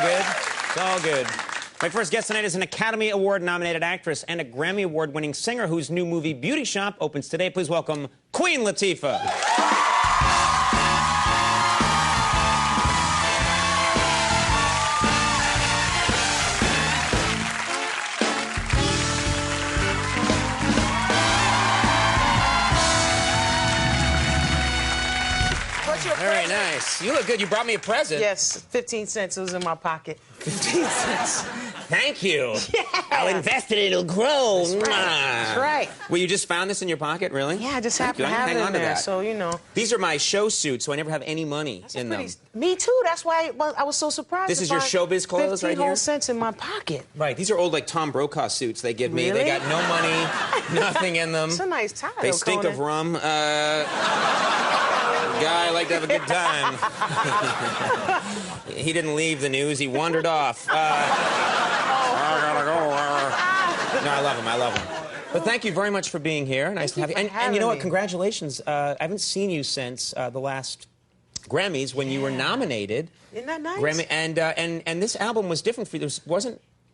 good. It's all good. My first guest tonight is an Academy Award-nominated actress and a Grammy Award-winning singer whose new movie, Beauty Shop, opens today. Please welcome Queen Latifah. Very nice. You look good. You brought me a present. Yes, 15 cents. It was in my pocket. 15 cents. Thank you. Yeah. I'll invest it. It'll grow. That's right. That's right. Well, you just found this in your pocket, really? Yeah, I just happened to have it in there, so, you know. These are my show suits, so I never have any money in them. Me too. That's why I was so surprised. This is your showbiz clothes right here? 15 whole cents in my pocket. Right. These are old, like, Tom Brokaw suits they give me. Really? They got no money, nothing in them. It's a nice tie, They stink Conan. of rum. Guy liked to have a good time. He didn't leave the news. He wandered off. I gotta go. No, I love him. I love him. But thank you very much for being here. Nice to have you. And you know what? Congratulations. I haven't seen you since the last Grammys when you were nominated. Isn't that nice? Grammy, and this album was different for you. There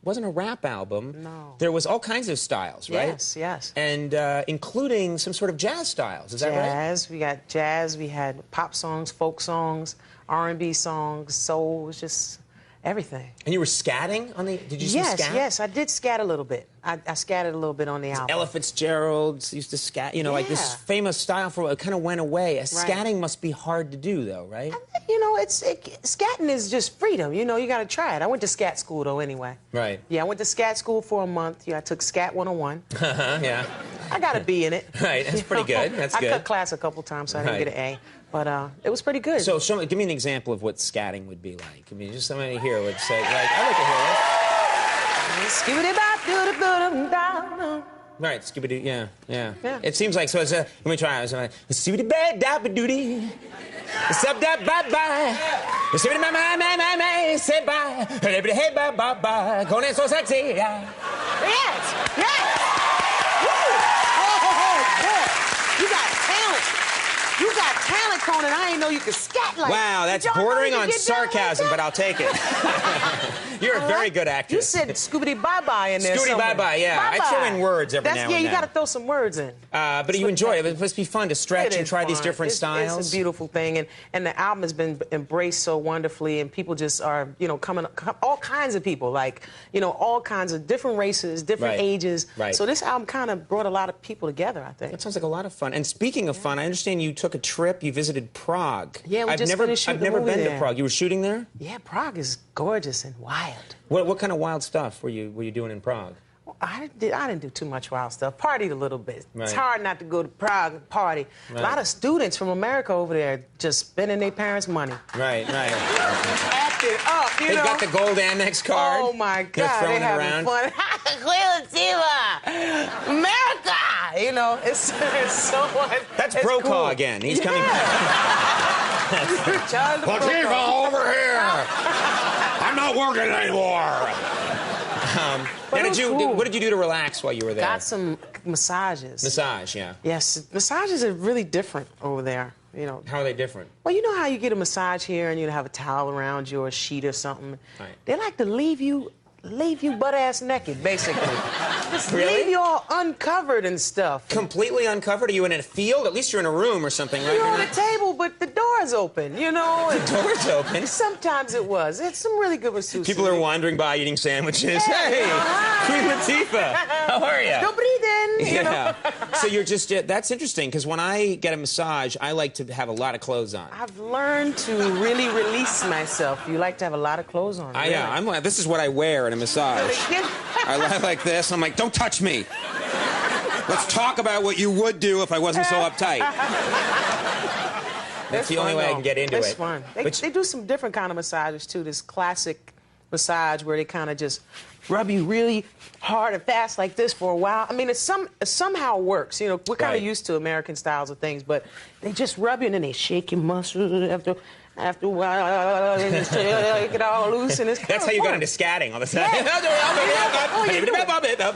wasn't a rap album. No. There was all kinds of styles, right? Yes, yes. And including some sort of jazz styles. Is that right? Jazz. We got jazz. We had pop songs, folk songs, R&B songs, soul. It was just everything. And you were scatting on the... Did you scat? Yes, I did scat a little bit. I scattered a little bit on the album. Ella Fitzgerald used to scat, you know, like this famous style for it kind of went away. Scatting must be hard to do, though, right? You know, scatting is just freedom. You know, you got to try it. I went to scat school, though, anyway. Right. Yeah, I went to scat school for a month. Yeah, I took Scat 101. Yeah. I got a B in it. Right, that's pretty good. That's good. I cut class a couple times, so I didn't get an A. But it was pretty good. So give me an example of what scatting would be like. I mean, just somebody here would say, like, I like to hear it. Right, Scooby-Doo, yeah. It seems like, so it's a, let me try it. Scooby-Doo-bad-da-ba-doody. Sub-da-ba-bye. Scooby-Doo-ma-ma-ma-ma-ma, say bye. Hey, bye-bye-bye. Conan so sexy. Yes, yes. Woo! You got talent. You got talent, Conan. I didn't know you could scat like that. Wow, that's bordering on sarcasm, but I'll take it. You're a very good actress. You said Scooby-Doo-bye-bye in there. Scooby-Bye-bye, yeah. I throw in words every now and then. Yeah, you got to throw some words in. But you enjoy it. It must be fun to stretch and try these different styles. It's a beautiful thing, and the album has been embraced so wonderfully, and people just are, you know, all kinds of people, like, you know, all kinds of different races, different ages. Right. So this album kind of brought a lot of people together, I think. That sounds like a lot of fun. And speaking of fun, I understand you took a trip. You visited Prague. Yeah, we just finished shooting I've never been there. to Prague. You were shooting there? Yeah, Prague is gorgeous and wild. What kind of wild stuff were you doing in Prague? Well, I didn't do too much wild stuff. Partied a little bit. Right. It's hard not to go to Prague and party. Right. A lot of students from America over there just spending their parents' money. Right. Acting up, you know. They've got the gold Amex card. Oh, my God. They're throwing They're it around. having fun. Latifah! America! You know, it's so much. That's it's Brokaw cool. again. He's coming back. Latifah, over here! I'm not working anymore! Now, what did you do to relax while you were there? Got some massages. Massage, yeah. Yes, massages are really different over there. You know. How are they different? Well, you know how you get a massage here and you have a towel around you or a sheet or something? Right. They like to leave you butt-ass naked, basically. Just Really? leave you all uncovered and stuff. Completely uncovered? Are you in a field? At least you're in a room or something, right? You're on a table, but the door's open, you know? The door's open? Sometimes it was. It's some really good masseuses. People are wandering by eating sandwiches. Hey, Queen Latifah, how are you? Go breathe in, you know? So you're just, that's interesting, because when I get a massage, I like to have a lot of clothes on. I've learned to really release myself. You like to have a lot of clothes on. Really. Yeah, this is what I wear in a massage. I lie like this. I'm like, don't touch me. Let's talk about what you would do if I wasn't so uptight. That's the only way I can get into it. It's fun. They do some different kind of massages, too. This classic massage where they kind of just rub you really hard and fast like this for a while. I mean, it somehow works. You know, we're kind of used to American styles of things, but they just rub you and then they shake your muscles after a while, and just take it all loose, and it's kind That's how you got into scatting all the time.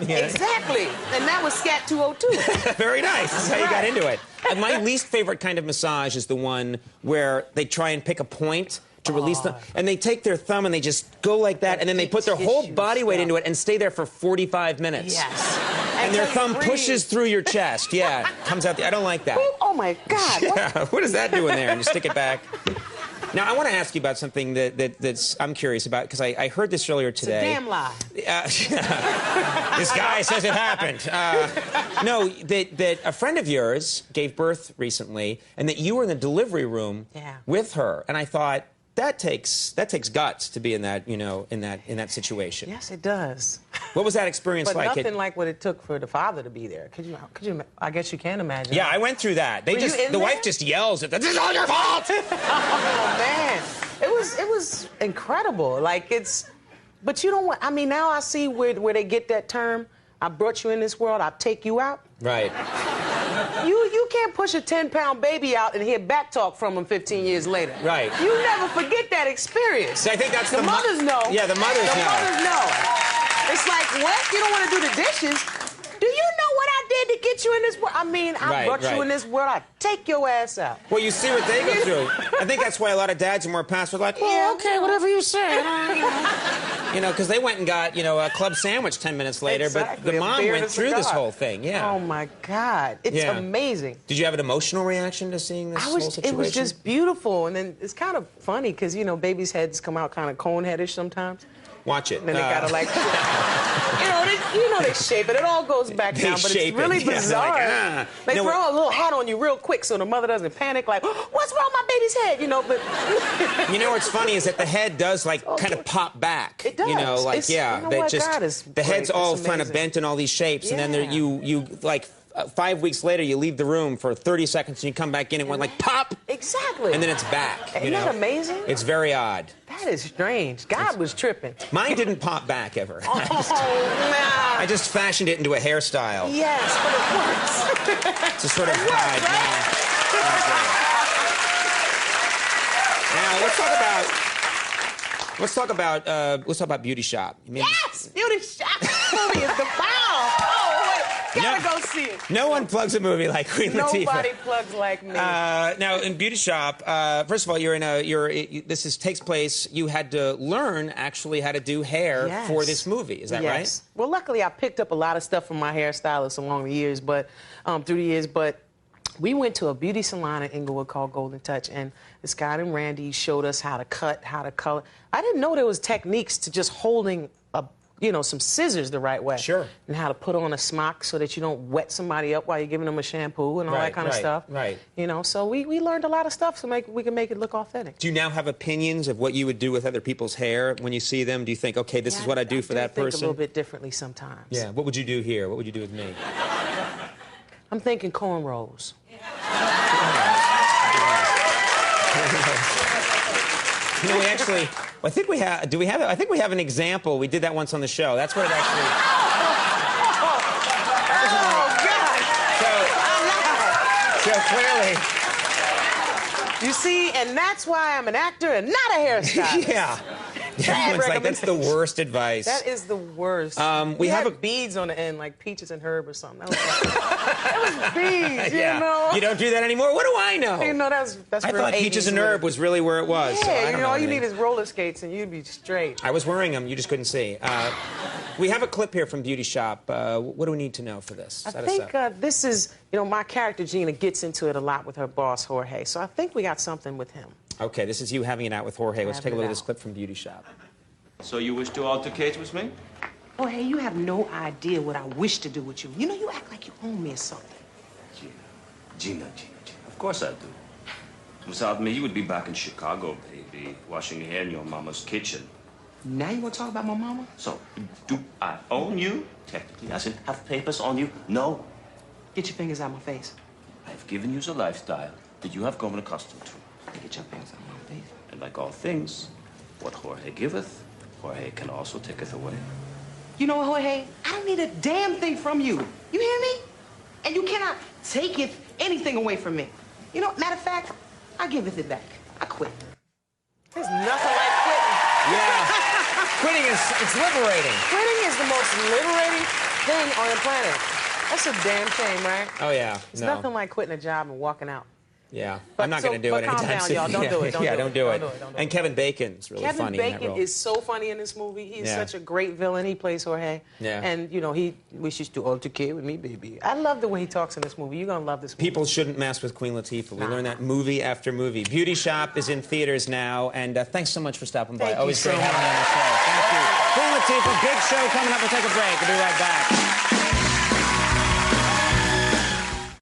Exactly. And that was Scat 202. Very nice. That's how you got into it. And my least favorite kind of massage is the one where they try and pick a point to release them. And they take their thumb and they just go like that, and then they put their whole body weight into it and stay there for 45 minutes. Yes. And their thumb pushes through your chest. Yeah, comes out. I don't like that. Oh my God. Yeah, what does that do in there? And you stick it back. Now, I want to ask you about something that's I'm curious about, because I heard this earlier today. It's a damn lie. This guy says it happened. No, that a friend of yours gave birth recently, and that you were in the delivery room with her. And I thought, that takes guts to be in that, you know, in that situation. Yes, it does. What was that experience like? But nothing like what it took for the father to be there. Could you? I guess you can imagine. Yeah, I went through that. The wife just yells at them, "This is all your fault!" Oh man, it was incredible. Like but you don't want. I mean, now I see where they get that term. I brought you in this world. I'll take you out. Right. You can't push a 10-pound baby out and hear back talk from him 15 years later. Right. You never forget that experience. So I think that's the mothers know. Yeah, the mothers know. The mothers know. It's like, what? You don't want to do the dishes? Do you know what I did to get you in this world? I mean, I brought you in this world. I take your ass out. Well, you see what they go through. I think that's why a lot of dads are more passive. Like, well, okay, whatever you say. You know, because they went and got, you know, a club sandwich 10 minutes later, but the mom went through this whole thing. Yeah. Oh my God, it's amazing. Did you have an emotional reaction to seeing this whole situation? It was just beautiful, and then it's kind of funny because you know, babies' heads come out kind of cone-headish sometimes. Watch it. And then they gotta like, they shape it. It all goes back down, but it's really bizarre. Yeah, they throw a little hat on you real quick so the mother doesn't panic. Like, what's wrong with my baby's head? You know, but you know what's funny is that the head does like kind of pop back. It does. You know, like the head's all kind of bent in all these shapes, and then you like. 5 weeks later, you leave the room for 30 seconds, and you come back in, and went like pop. Exactly. And then it's back. Isn't that amazing? It's very odd. That is strange. God was tripping. Mine didn't pop back ever. Oh, man. I just fashioned it into a hairstyle. Yes, but it works. It's a sort of hide. Now let's talk about Beauty Shop. Yes, Beauty Shop. Movie is the bomb. Gotta go see it. No one plugs a movie like Queen Latifah. Nobody plugs like me. Now, in Beauty Shop, first of all, takes place. You had to learn actually how to do hair for this movie. Is that right? Well, luckily, I picked up a lot of stuff from my hairstylist along the years, through the years. But we went to a beauty salon in Inglewood called Golden Touch, and this guy named Randy showed us how to cut, how to color. I didn't know there was techniques to just holding some scissors the right way. Sure. And how to put on a smock so that you don't wet somebody up while you're giving them a shampoo and all that kind of stuff. Right. You know, so we learned a lot of stuff so we can make it look authentic. Do you now have opinions of what you would do with other people's hair when you see them? Do you think, okay, this is what I do for that person? I think a little bit differently sometimes. Yeah. What would you do here? What would you do with me? I'm thinking cornrows. You know, I think we have an example. We did that once on the show. That's what it actually. Oh, God. So clearly. You see, and that's why I'm an actor and not a hairstylist. Yeah. Everyone's like, that's the worst advice. That is the worst. We have beads on the end, like Peaches and Herb or something. That was beads, you know? You don't do that anymore? What do I know? You know, that's I thought Peaches and Herb was really where it was. Yeah, so all you need is roller skates and you'd be straight. I was wearing them. You just couldn't see. We have a clip here from Beauty Shop. What do we need to know for this? I think this is, my character Gina gets into it a lot with her boss, Jorge. So I think we got something with him. Okay, this is you having it out with Jorge. Let's take a look at this clip from Beauty Shop. So you wish to altercate with me? Jorge, you have no idea what I wish to do with you. You know, you act like you own me or something. Gina. Of course I do. Without me, you would be back in Chicago, baby, washing your hair in your mama's kitchen. Now you want to talk about my mama? So, do I own you? Technically, I should have papers on you. No. Get your fingers out my face. I've given you the lifestyle that you have grown accustomed to. Get your fingers out my face. And like all things, what Jorge giveth, Jorge can also taketh away. You know what, Jorge? I don't need a damn thing from you. You hear me? And you cannot take anything away from me. You know, matter of fact, I giveth it back. I quit. There's nothing like quitting. Yeah. Quitting it's liberating. Quitting is the most liberating thing on the planet. That's a damn shame, right? Oh, yeah. There's nothing like quitting a job and walking out. Yeah, I'm not going to do it calm anytime down, soon. y'all. Don't do it. Don't do it. And Kevin Bacon's really Kevin funny in that Bacon role. is so funny in this movie. He is such a great villain. He plays Jorge. Yeah. And, you know, he wishes to altercate with me, baby. I love the way he talks in this movie. You're going to love this movie. People shouldn't mess with Queen Latifah. We learned that movie after movie. Beauty Shop is in theaters now, and thanks so much for stopping by. Always great having you on the show. Thank you. Queen Latifah, big show coming up. We'll take a break. We'll be right back.